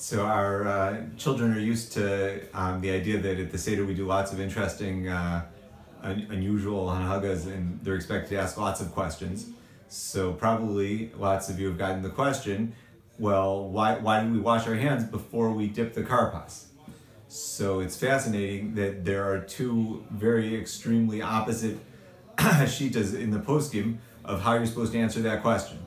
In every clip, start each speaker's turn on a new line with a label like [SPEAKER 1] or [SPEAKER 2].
[SPEAKER 1] So our children are used to the idea that at the Seder we do lots of interesting, unusual hanhagas, and they're expected to ask lots of questions. So probably lots of you have gotten the question, well, why do we wash our hands before we dip the karpas? So it's fascinating that there are two very extremely opposite shitas in the poskim of how you're supposed to answer that question.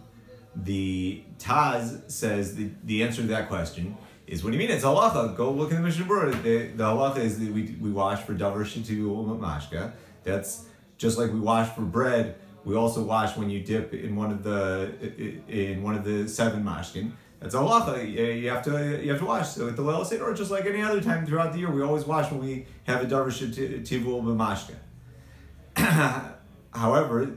[SPEAKER 1] The Taz says the answer to that question is, what do you mean? It's halacha. Go look in the Mishnah Berurah. The halacha is that we wash for davar shetivu mashka. That's just like we wash for bread. We also wash when you dip in one of the seven mashkin. That's halacha. You have to wash. So at the Leil Seder, or just like any other time throughout the year, we always wash when we have a davar shetivu mashka. However,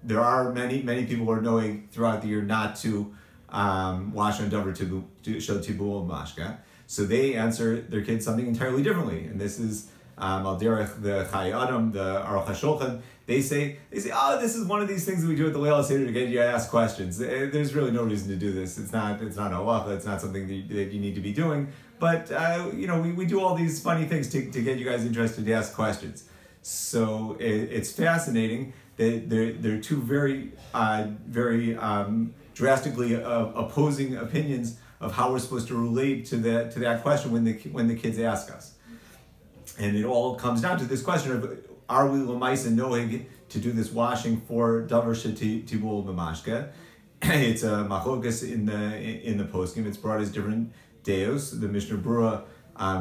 [SPEAKER 1] there are many people who are knowing throughout the year not to wash on davar shetivu mashka. So they answer their kids something entirely differently, and this is al derech the Chai Adam, the Aruch HaShulchan. They say, oh, this is one of these things that we do at the Leil Seder to get you to ask questions. There's really no reason to do this. It's not halacha. It's not something that you need to be doing. But we do all these funny things to get you guys interested to ask questions. So it's fascinating that there are two very drastically opposing opinions of how we're supposed to relate to that question when the kids ask us. And it all comes down to this question of, are we l'maisa nohig to do this washing for davar shetivu b'mashka? It's a machlokas in the poskim. It's brought as different deos. The Mishnah Berurah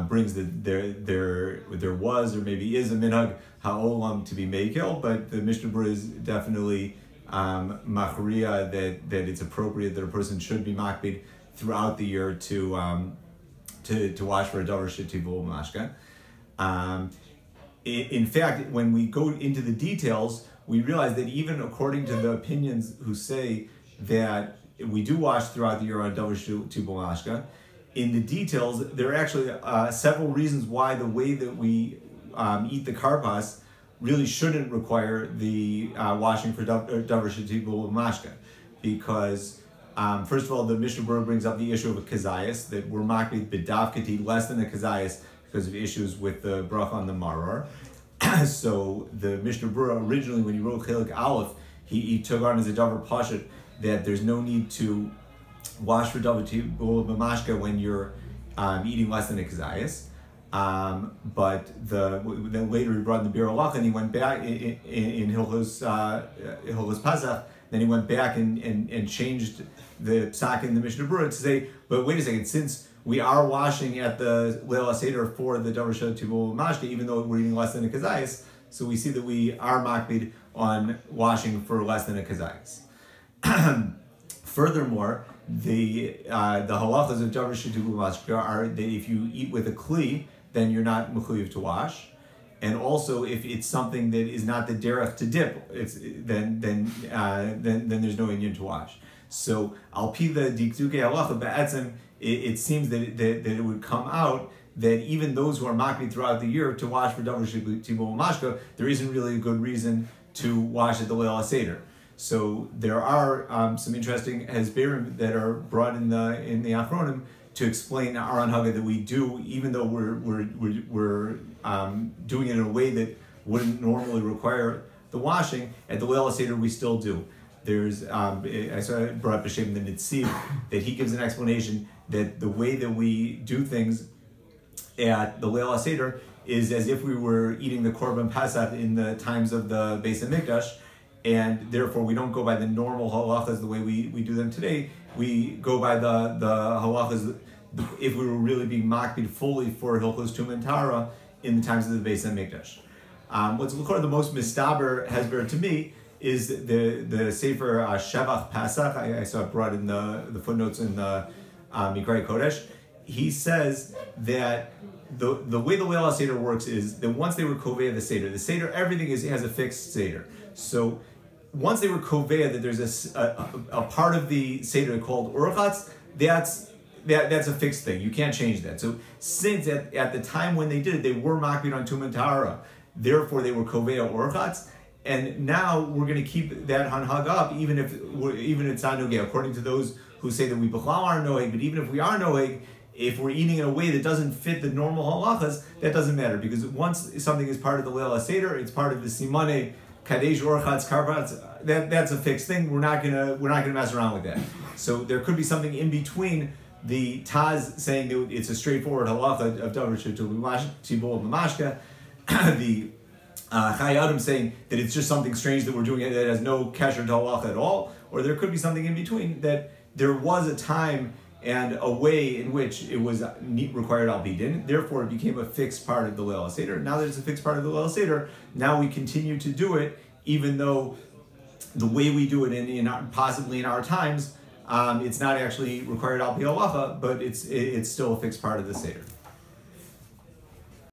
[SPEAKER 1] brings that there was or maybe is a minhag haolam to be mekel, but the Mishnah Berurah is definitely machriya that it's appropriate that a person should be makbid throughout the year to wash for a davar shetivu b'mashka. In fact, when we go into the details, we realize that even according to the opinions who say that we do wash throughout the year on davar shetivu mashka, in the details, there are actually several reasons why the way that we eat the karpas really shouldn't require the washing for davar shetivu mashka. Because, first of all, the Mishnah Berurah brings up the issue of a kazayas, that we're makbid b'davkati less than a kazayas because of issues with the bracha on the maror. So the Mishnah Berurah originally, when he wrote Chelik Aleph, he took on as a davar pashut that there's no need to wash for davar shetivu b'mashka when you're eating less than a kazayas. But then later he brought in the Bir Halacha, and he went back in Hilchos Pesach. Then he went back and changed the psak in the Mishnah Berurah to say, but wait a second, since we are washing at the Leil Seder for the davar shetivu mashka, even though we're eating less than a kazayas, so we see that we are makbid on washing for less than a kazayas. Furthermore, the halachas of davar shetivu mashka are that if you eat with a kli, then you're not mechuyev to wash, and also if it's something that is not the derech to dip, then there's no inyan to wash. So al pi the dikduke halacha ba'etzem, it seems that it would come out that even those who are makbid throughout the year to wash for davar shetivu mashka, there isn't really a good reason to wash at the Leil Seder. So there are some interesting hesberim that are brought in the Achronim to explain our anhaga that we do, even though we're doing it in a way that wouldn't normally require the washing. At the Leil Seder, we still do. There's I brought up B'Shem the Nitziv, that he gives an explanation that the way that we do things at the Leil Seder is as if we were eating the Korban Pesach in the times of the Beis HaMikdash, and therefore we don't go by the normal halachas the way we do them today. We go by the halachas if we were really being makbid fully for Hilchos Tumah and Tara in the times of the Beis HaMikdash. What's the most mistaber hesber to me is the Sefer Shevach Pesach. I saw it brought in the footnotes in the Mikrei Kodesh. He says that the way the Leil Seder works is that once they were kovei the Seder, everything has a fixed Seder. So once they were kovei that there's a part of the Seder called Urchatz, that's a fixed thing. You can't change that. So since at the time when they did it, they were makbid on Tumah and Tahara, therefore they were kovei Urchatz. And now we're going to keep that hanhag up, even if it's not nogeh. According to those who who say that we b'chlal are noheg, but even if we are noheg, if we're eating in a way that doesn't fit the normal halachas, that doesn't matter, because once something is part of the Leil HaSeder, it's part of the Simane Kadesh Urchatz Karbatz. That's a fixed thing. We're not gonna mess around with that. So there could be something in between the Taz saying that it's a straightforward halacha of davar tibul mamashka, the Chai Adam saying that it's just something strange that we're doing it that has no kesher to halacha at all, or there could be something in between that there was a time and a way in which it was required al bidin, therefore it became a fixed part of the Leil HaSeder. Now that it's a fixed part of the Leil HaSeder, now we continue to do it, even though the way we do it possibly in our times, it's not actually required al pi halacha, but it's still a fixed part of the Seder.